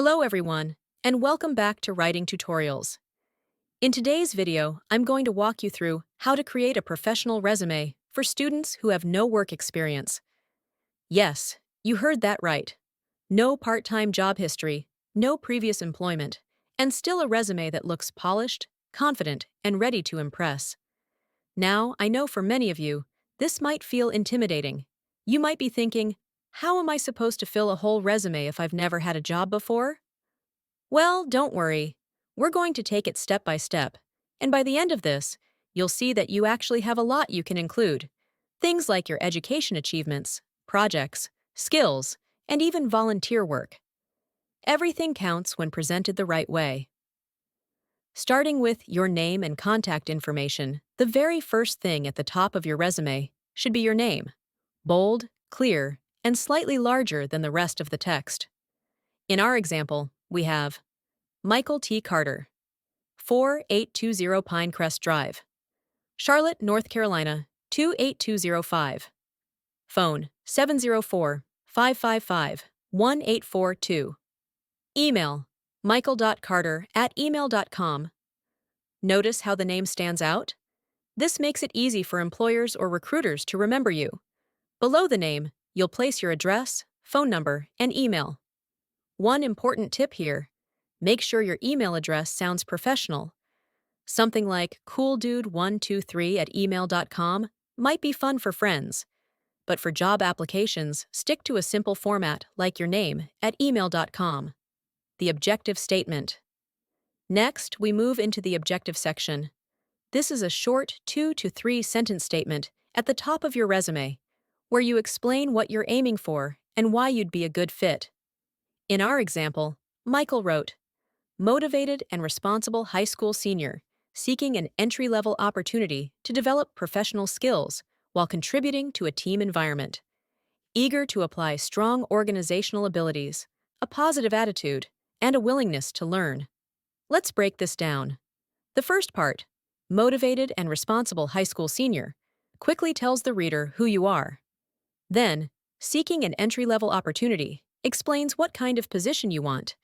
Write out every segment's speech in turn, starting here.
Hello everyone, and welcome back to Writing Tutorials. In today's video, I'm going to walk you through how to create a professional resume for students who have no work experience. Yes, you heard that right. No part-time job history, no previous employment, and still a resume that looks polished, confident, and ready to impress. Now, I know for many of you, this might feel intimidating. You might be thinking, how am I supposed to fill a whole resume if I've never had a job before? Well, don't worry. We're going to take it step by step, and by the end of this, you'll see that you actually have a lot you can include. Things like your education achievements, projects, skills, and even volunteer work. Everything counts when presented the right way. Starting with your name and contact information, the very first thing at the top of your resume should be your name. Bold, clear, and slightly larger than the rest of the text. In our example, we have Michael T. Carter, 4820 Pinecrest Drive, Charlotte, North Carolina, 28205. Phone 704-555-1842. Email michael.carter@email.com. Notice how the name stands out? This makes it easy for employers or recruiters to remember you. Below the name, you'll place your address, phone number, and email. One important tip here: make sure your email address sounds professional. Something like cooldude123@email.com might be fun for friends, but for job applications, stick to a simple format like your name at email.com. The objective statement. Next, we move into the objective section. This is a short 2 to 3 sentence statement at the top of your resume, where you explain what you're aiming for and why you'd be a good fit. In our example, Michael wrote, "Motivated and responsible high school senior, seeking an entry-level opportunity to develop professional skills while contributing to a team environment. Eager to apply strong organizational abilities, a positive attitude, and a willingness to learn." Let's break this down. The first part, motivated and responsible high school senior, quickly tells the reader who you are. Then, seeking an entry-level opportunity explains what kind of position you want.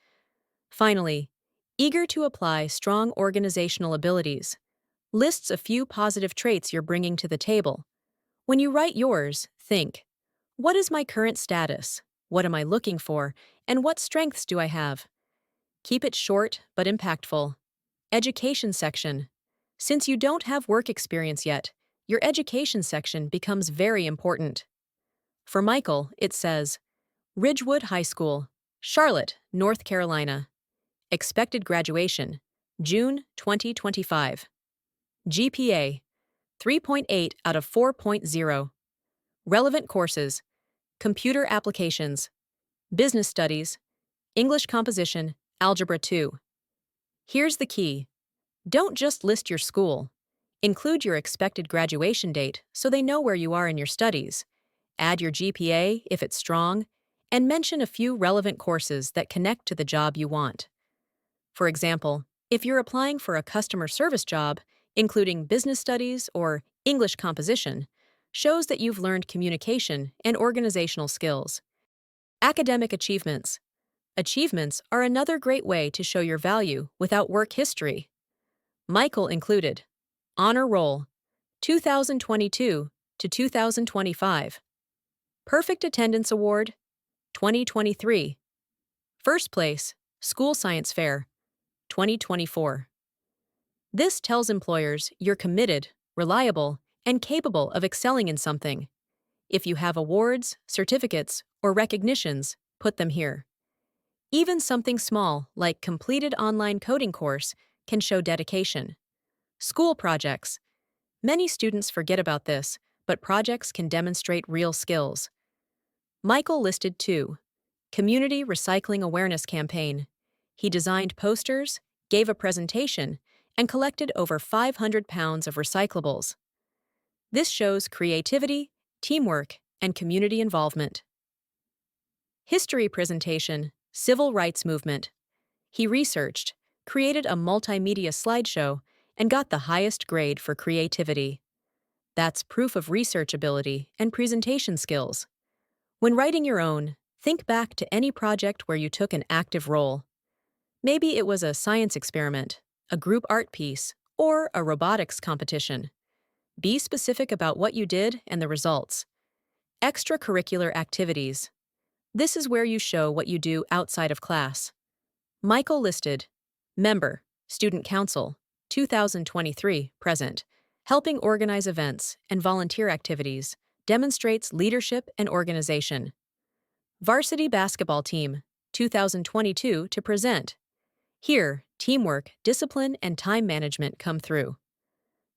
Finally, eager to apply strong organizational abilities lists a few positive traits you're bringing to the table. When you write yours, think, what is my current status? What am I looking for? And what strengths do I have? Keep it short but impactful. Education section. Since you don't have work experience yet, your education section becomes very important. For Michael, it says, Ridgewood High School, Charlotte, North Carolina. Expected graduation, June 2025. GPA, 3.8 out of 4.0. Relevant courses, computer applications, business studies, English composition, Algebra 2. Here's the key. Don't just list your school. Include your expected graduation date so they know where you are in your studies. Add your GPA if it's strong, and mention a few relevant courses that connect to the job you want. For example, if you're applying for a customer service job, including business studies or English composition shows that you've learned communication and organizational skills. Academic achievements. Achievements are another great way to show your value without work history. Michael included Honor Roll, 2022 to 2025. Perfect Attendance Award, 2023. First place, School Science Fair, 2024. This tells employers you're committed, reliable, and capable of excelling in something. If you have awards, certificates, or recognitions, put them here. Even something small, like completed online coding course, can show dedication. School projects. Many students forget about this, but projects can demonstrate real skills. Michael listed 2. Community Recycling Awareness Campaign. He designed posters, gave a presentation, and collected over 500 pounds of recyclables. This shows creativity, teamwork, and community involvement. History presentation, Civil Rights Movement. He researched, created a multimedia slideshow, and got the highest grade for creativity. That's proof of research ability and presentation skills. When writing your own, Think back to any project where you took an active role. Maybe it was a science experiment, a group art piece, or a robotics competition. Be specific about what you did and the results. Extracurricular activities. This is where you show what you do outside of class. Michael listed Member, Student Council, 2023, present, helping organize events and volunteer activities, demonstrates leadership and organization. Varsity Basketball Team, 2022, to present. Here, teamwork, discipline, and time management come through.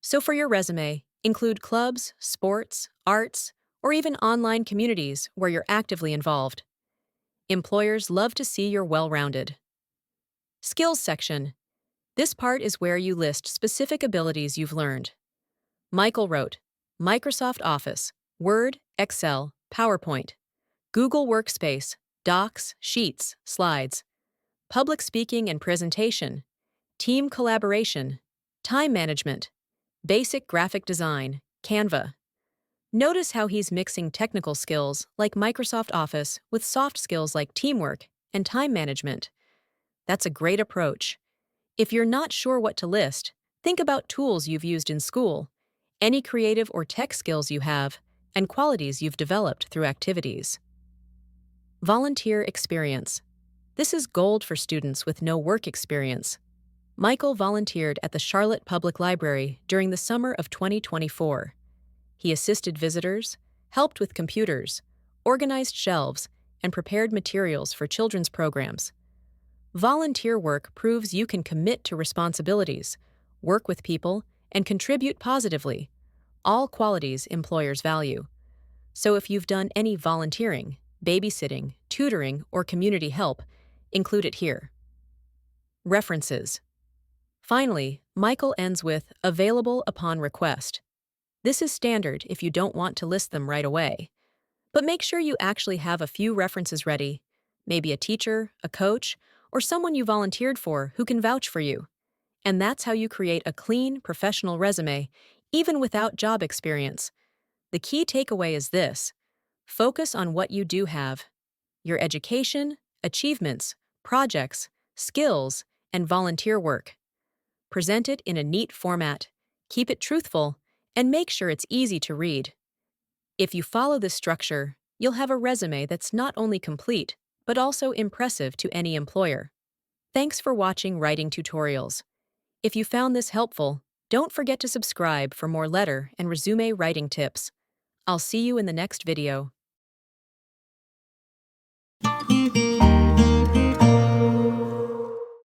So for your resume, include clubs, sports, arts, or even online communities where you're actively involved. Employers love to see you're well-rounded. Skills section. This part is where you list specific abilities you've learned. Michael wrote, Microsoft Office, Word, Excel, PowerPoint, Google Workspace, Docs, Sheets, Slides, public speaking and presentation, team collaboration, time management, basic graphic design, Canva. Notice how he's mixing technical skills like Microsoft Office with soft skills like teamwork and time management. That's a great approach. If you're not sure what to list, think about tools you've used in school, any creative or tech skills you have, and qualities you've developed through activities. Volunteer experience. This is gold for students with no work experience. Michael volunteered at the Charlotte Public Library during the summer of 2024. He assisted visitors, helped with computers, organized shelves, and prepared materials for children's programs. Volunteer work proves you can commit to responsibilities, work with people, and contribute positively, all qualities employers value. So if you've done any volunteering, babysitting, tutoring, or community help, include it here. References. Finally, Michael ends with available upon request. This is standard if you don't want to list them right away. But make sure you actually have a few references ready, maybe a teacher, a coach, or someone you volunteered for who can vouch for you. And that's how you create a clean, professional resume, even without job experience. The key takeaway is this: focus on what you do have: your education, achievements, projects, skills, and volunteer work. Present it in a neat format, keep it truthful, and make sure it's easy to read. If you follow this structure, you'll have a resume that's not only complete, but also impressive to any employer. Thanks for watching Writing Tutorials. If you found this helpful, don't forget to subscribe for more letter and resume writing tips. I'll see you in the next video.